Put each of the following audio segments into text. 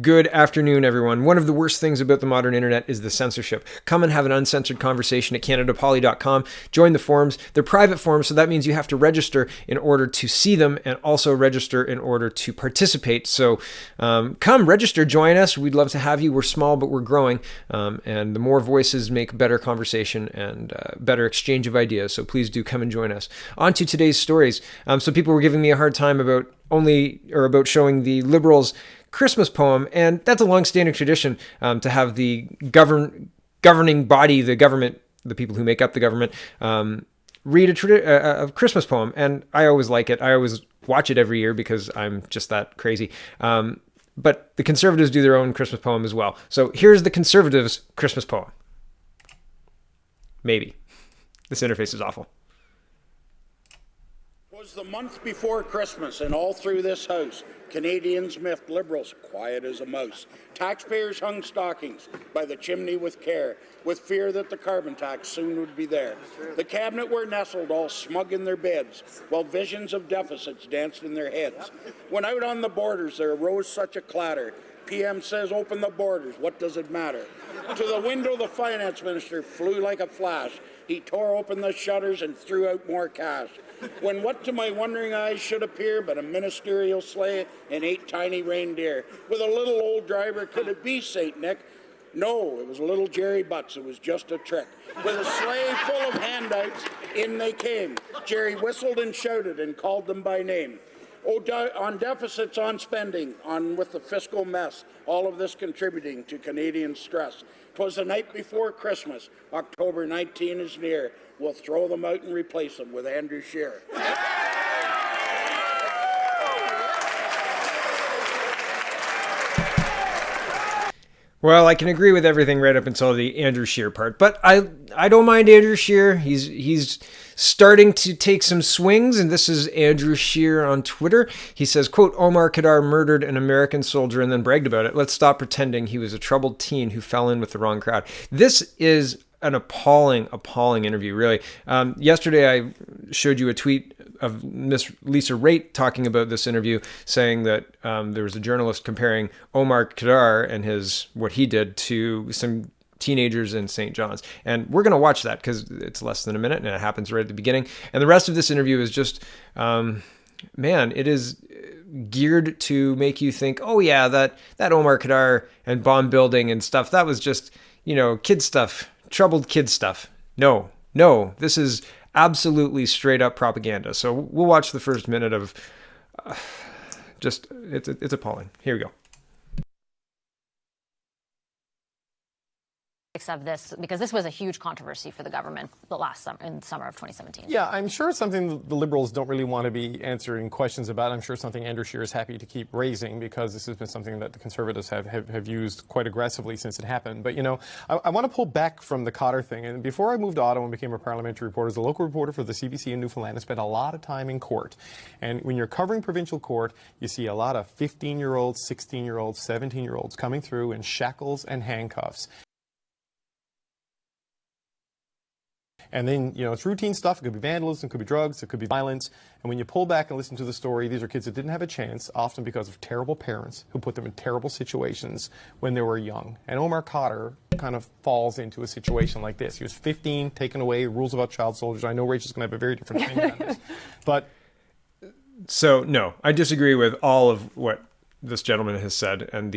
Good afternoon, everyone. One of the worst things about the modern internet is the censorship. Come and have an uncensored conversation at CanadaPoly.com. Join the forums. They're private forums, so that means you have to register in order to see them and also register in order to participate. So come, register, join us. We'd love to have you. We're small, but we're growing. And the more voices make better conversation and better exchange of ideas. So please do come and join us. On to today's stories. So people were giving me a hard time about showing the Liberals' Christmas poem, and that's a long-standing tradition to have the governing body, the government, the people who make up the government, read a Christmas poem, and I always like it. I always watch it every year because I'm just that crazy. But the Conservatives do their own Christmas poem as well. So here's the Conservatives' Christmas poem. Maybe. This interface is awful. It was the month before Christmas, and all through this house, Canadians miffed Liberals quiet as a mouse. Taxpayers hung stockings by the chimney with care, with fear that the carbon tax soon would be there. The cabinet were nestled all smug in their beds, while visions of deficits danced in their heads. When out on the borders there arose such a clatter, PM says, open the borders, what does it matter? To the window the finance minister flew like a flash. He tore open the shutters and threw out more cash. When what to my wondering eyes should appear but a ministerial sleigh and 8 tiny reindeer, with a little old driver, could it be St. Nick? No, it was little Jerry Butts, it was just a trick. With a sleigh full of handouts, in they came. Jerry whistled and shouted and called them by name. On deficits, on spending, on with the fiscal mess, all of this contributing to Canadian stress. 'Twas the night before Christmas, October 19 is near. We'll throw them out and replace them with Andrew Scheer. Well, I can agree with everything right up until the Andrew Scheer part, but I don't mind Andrew Scheer. He's starting to take some swings, and this is Andrew Scheer on Twitter. He says, quote, Omar Khadr murdered an American soldier and then bragged about it. Let's stop pretending he was a troubled teen who fell in with the wrong crowd. This is an appalling interview, really. Yesterday, I showed you a tweet of Miss Lisa Raitt talking about this interview, saying that there was a journalist comparing Omar Khadr and what he did to some teenagers in St. John's. And we're going to watch that because it's less than a minute and it happens right at the beginning. And the rest of this interview is just, it is geared to make you think, oh yeah, that Omar Khadr and bomb building and stuff, that was just, kid stuff. Troubled kid stuff. No, this is absolutely straight up propaganda. So we'll watch the first minute of it's appalling. Here we go. Of this, because this was a huge controversy for the government in summer of 2017. Yeah, I'm sure it's something the Liberals don't really want to be answering questions about. I'm sure something Andrew Scheer is happy to keep raising because this has been something that the Conservatives have used quite aggressively since it happened. But, I want to pull back from the Khadr thing. And before I moved to Ottawa and became a parliamentary reporter, as a local reporter for the CPC in Newfoundland, I spent a lot of time in court. And when you're covering provincial court, you see a lot of 15-year-olds, 16-year-olds, 17-year-olds coming through in shackles and handcuffs. And then, it's routine stuff. It could be vandalism, it could be drugs, it could be violence. And when you pull back and listen to the story, these are kids that didn't have a chance, often because of terrible parents who put them in terrible situations when they were young. And Omar Khadr kind of falls into a situation like this. He was 15, taken away, rules about child soldiers. I know Rachel's going to have a very different opinion on this. But so, no, I disagree with all of what this gentleman has said. And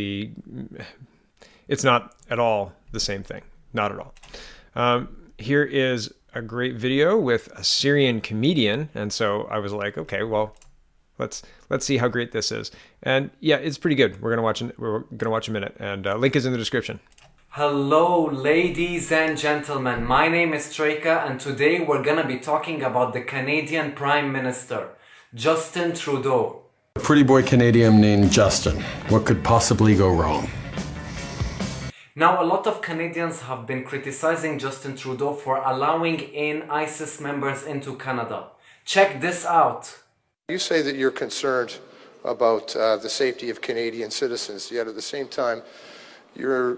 it's not at all the same thing. Not at all. Here is a great video with a Syrian comedian, and so I was like, okay, well, let's see how great this is. And yeah, it's pretty good. We're gonna watch a minute, and link is in the description. Hello, ladies and gentlemen. My name is Treka, and today we're gonna be talking about the Canadian Prime Minister, Justin Trudeau. A pretty boy Canadian named Justin. What could possibly go wrong? Now, a lot of Canadians have been criticizing Justin Trudeau for allowing in ISIS members into Canada. Check this out. You say that you're concerned about the safety of Canadian citizens, yet at the same time, you're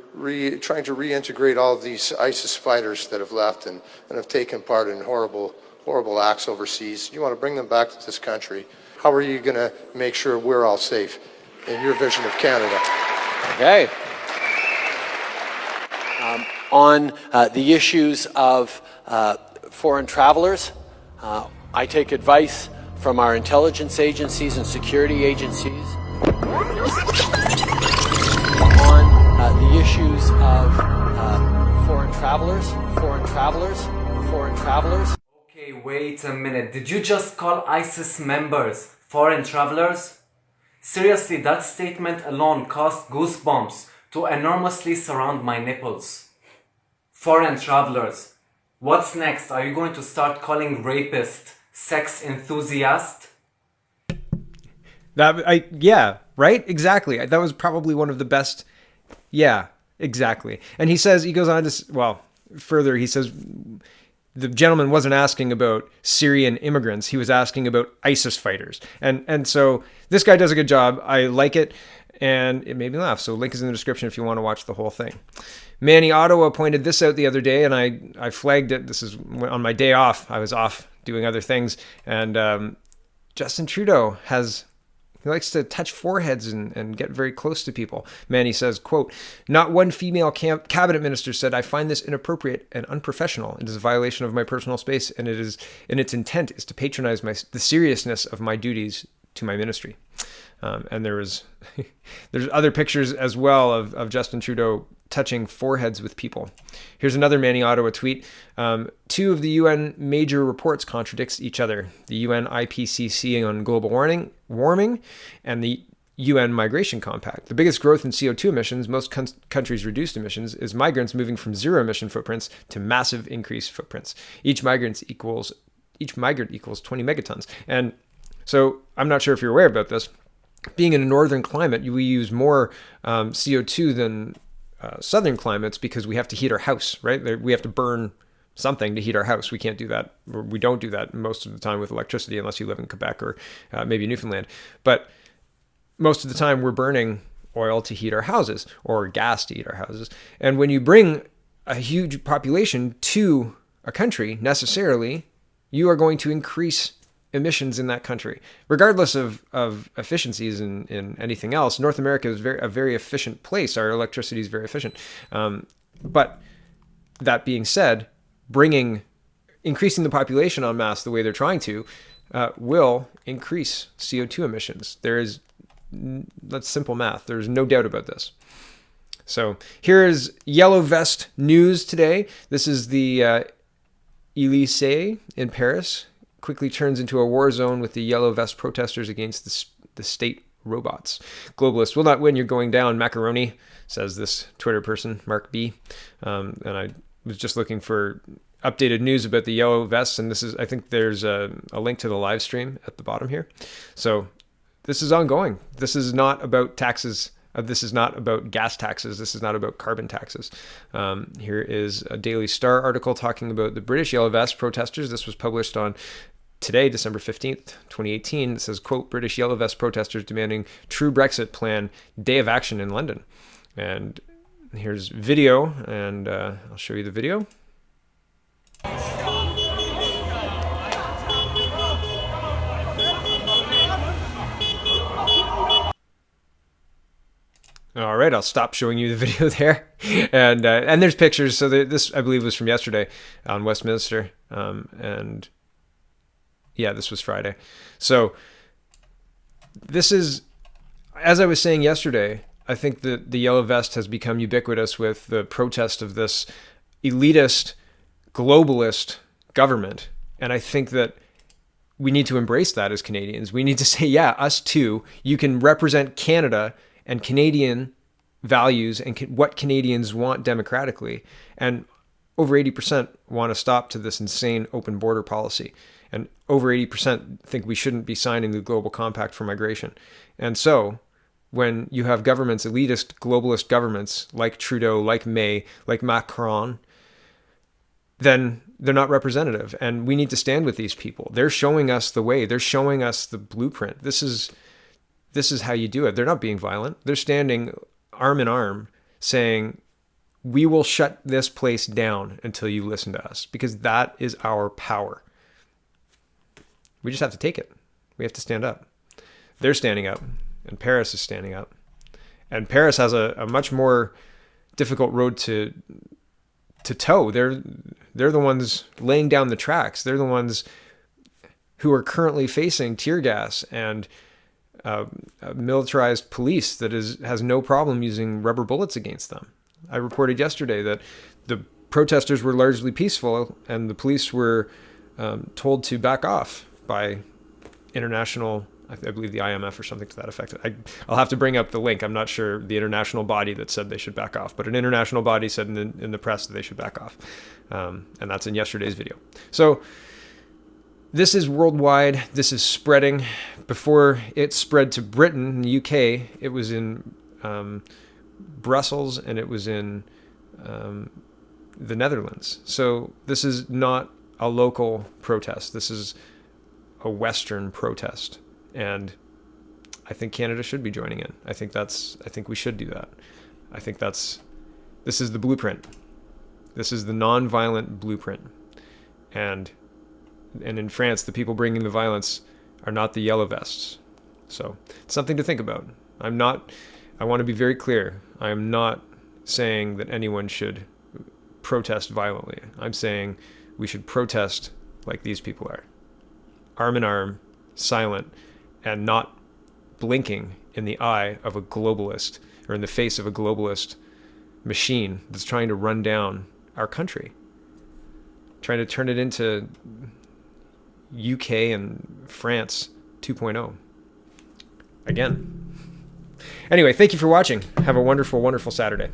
trying to reintegrate all of these ISIS fighters that have left and have taken part in horrible acts overseas. You want to bring them back to this country. How are you going to make sure we're all safe in your vision of Canada? Okay. On the issues of foreign travelers, I take advice from our intelligence agencies and security agencies on the issues of foreign travelers. Okay, wait a minute. Did you just call ISIS members foreign travelers? Seriously, that statement alone caused goosebumps to enormously surround my nipples. Foreign travelers. What's next? Are you going to start calling rapist sex enthusiast? Yeah, right? Exactly. That was probably one of the best. Yeah, exactly. And he goes on to, further, he says, the gentleman wasn't asking about Syrian immigrants. He was asking about ISIS fighters. And so this guy does a good job. I like it. And it made me laugh. So link is in the description if you want to watch the whole thing. Manny Ottawa pointed this out the other day, and I flagged it. This is on my day off. I was off doing other things. And Justin Trudeau he likes to touch foreheads and get very close to people. Manny says, quote, "Not one female cabinet minister said, I find this inappropriate and unprofessional. It is a violation of my personal space, and its intent is to patronize the seriousness of my duties to my ministry." And there's other pictures as well of Justin Trudeau touching foreheads with people. Here's another Manny Ottawa tweet. Two of the UN major reports contradicts each other. The UN IPCC on global warming and the UN Migration Compact. The biggest growth in CO2 emissions, most countries' reduced emissions, is migrants moving from zero emission footprints to massive increased footprints. Each migrant equals 20 megatons. And so I'm not sure if you're aware about this. Being in a northern climate, we use more CO2 than southern climates because we have to heat our house, right? We have to burn something to heat our house. We can't do that, or we don't do that most of the time with electricity unless you live in Quebec or maybe Newfoundland. But most of the time we're burning oil to heat our houses or gas to heat our houses. And when you bring a huge population to a country, necessarily, you are going to increase emissions in that country, regardless of efficiencies in anything else. North America is a very efficient place. Our electricity is very efficient. But that being said, increasing the population en masse the way they're trying to will increase CO2 emissions. That's simple math. There's no doubt about this. So here is Yellow Vest news today. This is the Élysée in Paris. Quickly turns into a war zone with the Yellow Vest protesters against the state robots. Globalists will not win. You're going down, macaroni, says this Twitter person, Mark B. And I was just looking for updated news about the Yellow Vests, and I think there's a link to the live stream at the bottom here. So this is ongoing. This is not about taxes. This is not about gas taxes. This is not about carbon taxes. Here is a Daily Star article talking about the British Yellow Vest protesters. This was published on today, December 15th, 2018. It says, quote, "British Yellow Vest protesters demanding true Brexit plan, day of action in London." And here's video, and I'll show you the video. All right, I'll stop showing you the video there. And there's pictures. So this, I believe, was from yesterday on Westminster. And yeah, this was Friday. So this is, as I was saying yesterday, I think that the Yellow Vest has become ubiquitous with the protest of this elitist, globalist government. And I think that we need to embrace that as Canadians. We need to say, yeah, us too. You can represent Canada and Canadian values and what Canadians want democratically. And over 80% want to stop to this insane open border policy. And over 80% think we shouldn't be signing the Global Compact for Migration. And so when you have governments, elitist, globalist governments like Trudeau, like May, like Macron, then they're not representative. And we need to stand with these people. They're showing us the way. They're showing us the blueprint. This is how you do it. They're not being violent. They're standing arm in arm saying, we will shut this place down until you listen to us, because that is our power. We just have to take it. We have to stand up. They're standing up, and Paris is standing up. And Paris has a much more difficult road to toe. They're the ones laying down the tracks. They're the ones who are currently facing tear gas and a militarized police that has no problem using rubber bullets against them. I reported yesterday that the protesters were largely peaceful and the police were told to back off by international, I believe the IMF or something to that effect. I'll have to bring up the link. I'm not sure the international body that said they should back off, but an international body said in the press that they should back off. And that's in yesterday's video. So this is worldwide. This is spreading. Before it spread to Britain, in the UK, it was in Brussels and it was in the Netherlands. So this is not a local protest. This is a Western protest. And I think Canada should be joining in. I think we should do that. I think this is the blueprint. This is the non-violent blueprint. And in France, the people bringing the violence are not the yellow vests. So it's something to think about. I want to be very clear. I am not saying that anyone should protest violently. I'm saying we should protest like these people are. Arm in arm, silent, and not blinking in the eye of a globalist or in the face of a globalist machine that's trying to run down our country, trying to turn it into UK and France 2.0 again. Anyway, thank you for watching. Have a wonderful, wonderful Saturday.